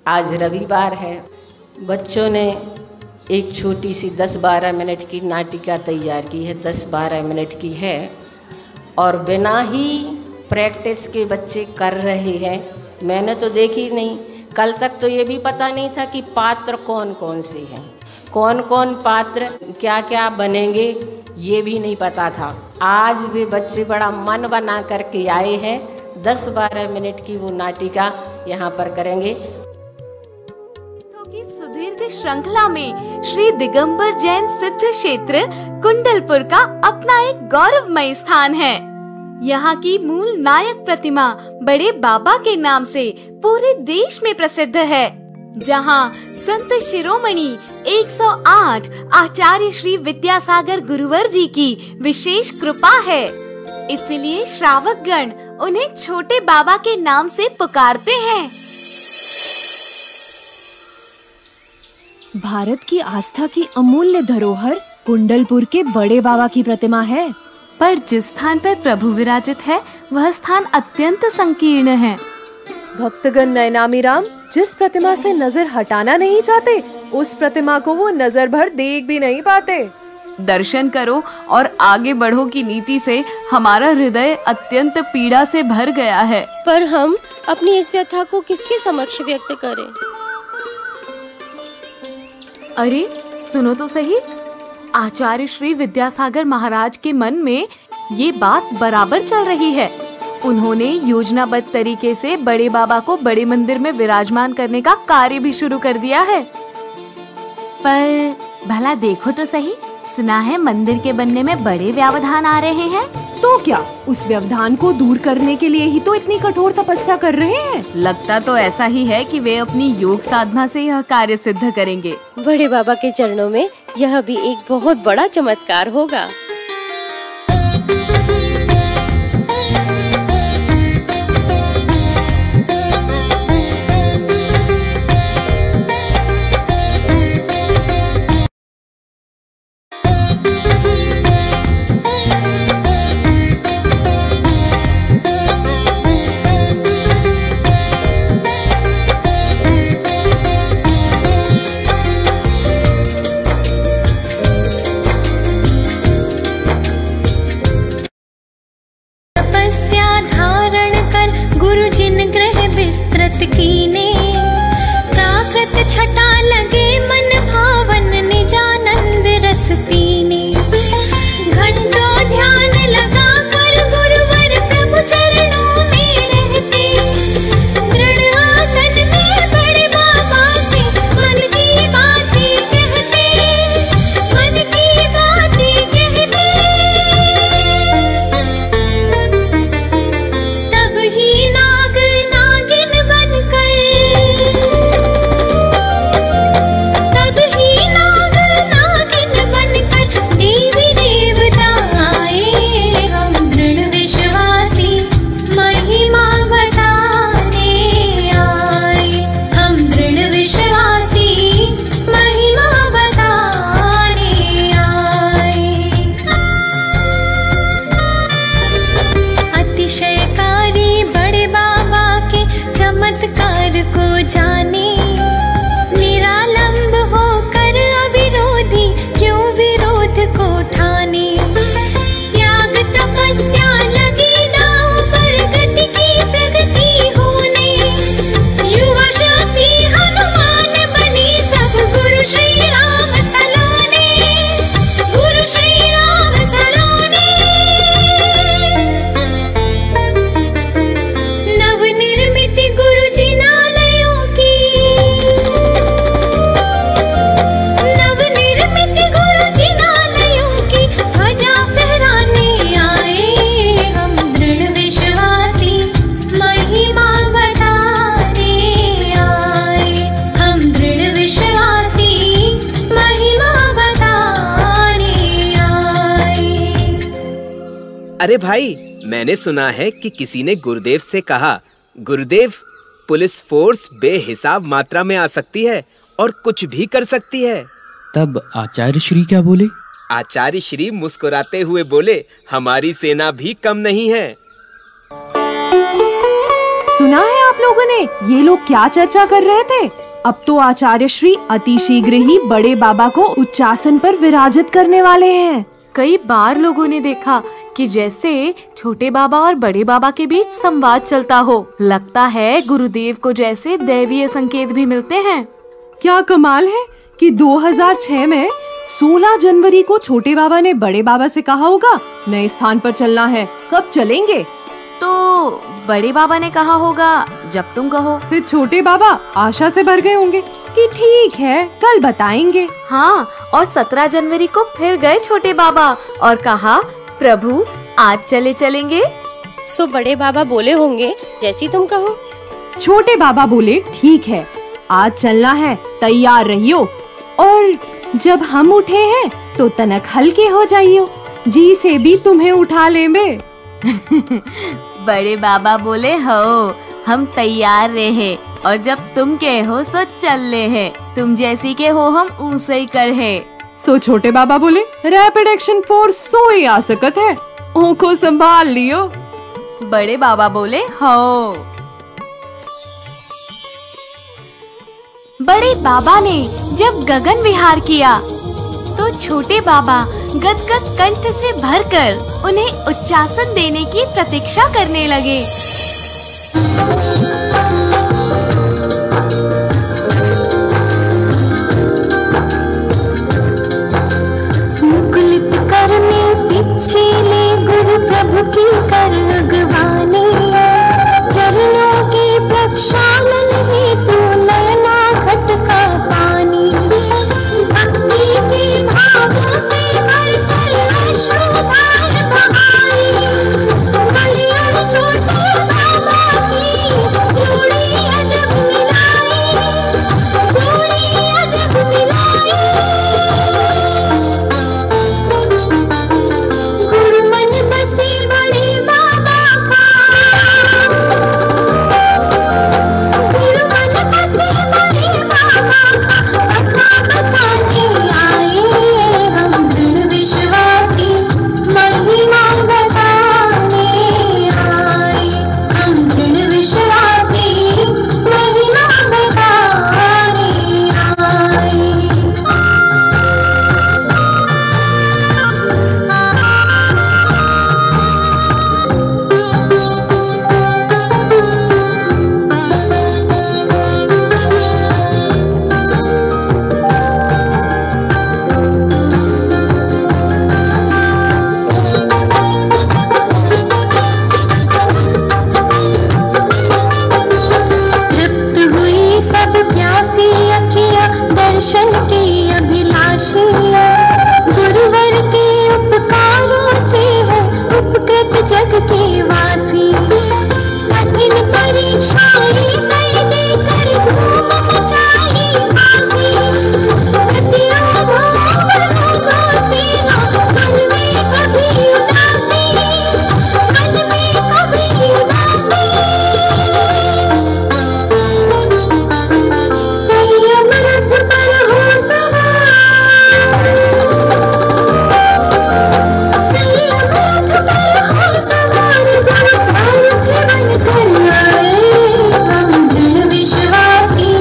आज रविवार है। बच्चों ने एक छोटी सी 10-12 मिनट की नाटिका तैयार की है, 10-12 मिनट की है और बिना ही प्रैक्टिस के बच्चे कर रहे हैं। मैंने तो देखी नहीं, कल तक तो ये भी पता नहीं था कि पात्र कौन कौन से हैं, कौन कौन पात्र क्या क्या बनेंगे, ये भी नहीं पता था। आज वे बच्चे बड़ा मन बना करके आए हैं, 10-12 मिनट की वो नाटिका यहाँ पर करेंगे। की सुदीर्घ श्रृंखला में श्री दिगंबर जैन सिद्ध क्षेत्र कुंडलपुर का अपना एक गौरवमय स्थान है। यहाँ की मूल नायक प्रतिमा बड़े बाबा के नाम से पूरे देश में प्रसिद्ध है, जहाँ संत शिरोमणि 108 आचार्य श्री विद्यासागर गुरुवर जी की विशेष कृपा है। इसलिए श्रावक गण उन्हें छोटे बाबा के नाम से पुकारते हैं। भारत की आस्था की अमूल्य धरोहर कुंडलपुर के बड़े बाबा की प्रतिमा है, पर जिस स्थान पर प्रभु विराजित है वह स्थान अत्यंत संकीर्ण है। भक्तगण नयनामी राम जिस प्रतिमा से नजर हटाना नहीं चाहते, उस प्रतिमा को वो नजर भर देख भी नहीं पाते। दर्शन करो और आगे बढ़ो की नीति से हमारा हृदय अत्यंत पीड़ा से भर गया है। पर हम अपनी इस व्यथा को किसके समक्ष व्यक्त करें? अरे सुनो तो सही, आचार्य श्री विद्यासागर महाराज के मन में ये बात बराबर चल रही है। उन्होंने योजनाबद्ध तरीके से बड़े बाबा को बड़े मंदिर में विराजमान करने का कार्य भी शुरू कर दिया है। पर भला देखो तो सही, सुना है मंदिर के बनने में बड़े व्यवधान आ रहे हैं। तो क्या उस व्यवधान को दूर करने के लिए ही तो इतनी कठोर तपस्या कर रहे हैं? लगता तो ऐसा ही है कि वे अपनी योग साधना से यह कार्य सिद्ध करेंगे। बड़े बाबा के चरणों में यह भी एक बहुत बड़ा चमत्कार होगा। अरे भाई, मैंने सुना है कि किसी ने गुरुदेव से कहा, गुरुदेव, पुलिस फोर्स बेहिसाब मात्रा में आ सकती है और कुछ भी कर सकती है। तब आचार्य श्री क्या बोले? आचार्य श्री मुस्कुराते हुए बोले, हमारी सेना भी कम नहीं है। सुना है आप लोगों ने? ये लोग क्या चर्चा कर रहे थे? अब तो आचार्य श्री अति शीघ्र ही बड़े बाबा को उच्चासन पर विराजित करने वाले हैं। कई बार लोगों ने देखा कि जैसे छोटे बाबा और बड़े बाबा के बीच संवाद चलता हो। लगता है गुरुदेव को जैसे दैवीय संकेत भी मिलते हैं। क्या कमाल है कि 2006 में 16 जनवरी को छोटे बाबा ने बड़े बाबा से कहा होगा नए स्थान पर चलना है, कब चलेंगे? तो बड़े बाबा ने कहा होगा जब तुम कहो। फिर छोटे बाबा आशा से भर गए होंगे कि ठीक है कल बताएंगे। हाँ, और 17 जनवरी को फिर गए छोटे बाबा और कहा प्रभु आज चलेंगे। सो बड़े बाबा बोले होंगे जैसी तुम कहो। छोटे बाबा बोले ठीक है आज चलना है, तैयार रहियो, और जब हम उठे हैं तो तनक हल्के हो जाइयो, जी से भी तुम्हें उठा लेंगे। बड़े बाबा बोले हो हम तैयार रहे, और जब तुम के हो सो चल ले है, तुम जैसी के हो हम ऊसे ही कर है। सो छोटे बाबा बोले रैपिड एक्शन फोर्स सोई आ सकत है, ओंको संभाल लियो। बड़े बाबा बोले हो। बड़े बाबा ने जब गगन विहार किया तो छोटे बाबा गदगद कंठ से भरकर उन्हें उच्चासन देने की प्रतीक्षा करने लगे। मुकुलित करने पीछे ले गुरु प्रभु की कर अगवानी, चरणों की प्रक्षालन हेतु नयना खटका पानी, भक्ति के भावों से भरकर अश्रुधार बहाई, बड़े और छोटे बाबा की जोड़ी अजब मिलाई, जोड़ी अजब मिलाई। गुरु मन बसे बड़े बाबा का, गुरु मन बसे बड़े बाबा का, कथा बताने आए हम दृढ़ विश्वासी, महिमा बताने आए हम दृढ़ विश्वासी, महिमा बताने आए। तृप्त हुई सब प्यासी अखियां दर्शन की अभिलाषी, गुरुवर के उपकारों से है उपकृत जग के वासी, कठिन परीक्षाएं कई देकर धूम मचाई काशी, प्रतिरोधों अवरोधों से ना मन में कभी उदासी, मन में कभी उदासी। संयम रथ पर हो सवार, संयम रथ पर हो सवार, गुरु सारथी बनकर आए हम दृढ़ विश्वासी,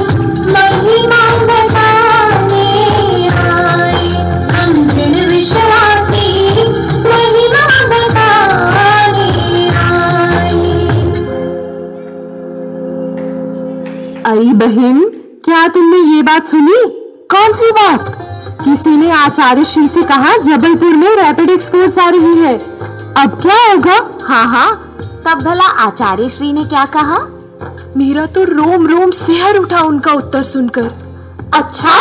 महिमा बताने आए हम दृढ़ विश्वासी, महिमा बताने आए। अरे बहन, क्या तुमने ये बात सुनी? कौन सी बात? किसी ने आचार्य श्री से कहा जबलपुर में रैपिड एक्स फोर्स आ रही है, अब क्या होगा? हाँ, तब भला आचार्य श्री ने क्या कहा? मेरा तो रोम रोम सिहर उठा उनका उत्तर सुनकर। अच्छा,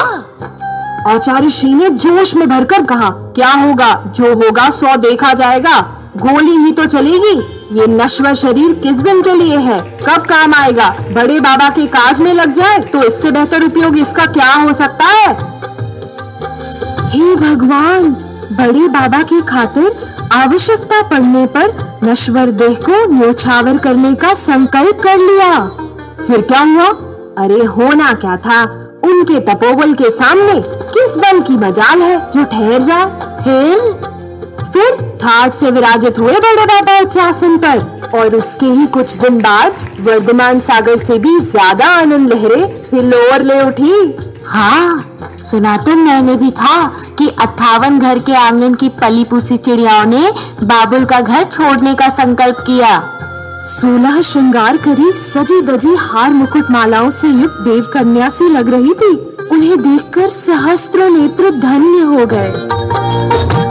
आचार्य श्री ने जोश में भरकर कहा क्या होगा, जो होगा सो देखा जाएगा, गोली ही तो चलेगी, ये नश्वर शरीर किस दिन के लिए है, कब काम आएगा, बड़े बाबा के काज में लग जाए तो इससे बेहतर उपयोग इसका क्या हो सकता है। हे भगवान, बड़े बाबा की खातिर आवश्यकता पड़ने पर नश्वर देह को न्योछावर करने का संकल्प कर लिया। फिर क्या हुआ? अरे होना क्या था, उनके तपोबल के सामने किस बल की मजाल है जो ठहर जाए। फिर ठाट से विराजित हुए बड़े बाबा उच्चासन पर, और उसके ही कुछ दिन बाद वर्धमान सागर से भी ज्यादा आनंद लहरें हिलोर ले उठी। हाँ, सुना तो मैंने भी था कि 58 घर के आंगन की पली पूसी चिड़ियाओं ने बाबुल का घर छोड़ने का संकल्प किया। 16 श्रृंगार करी सजी दजी हार मुकुट मालाओं से युक्त देव कन्या सी लग रही थी। उन्हें देखकर सहस्त्रों नेत्र धन्य हो गए।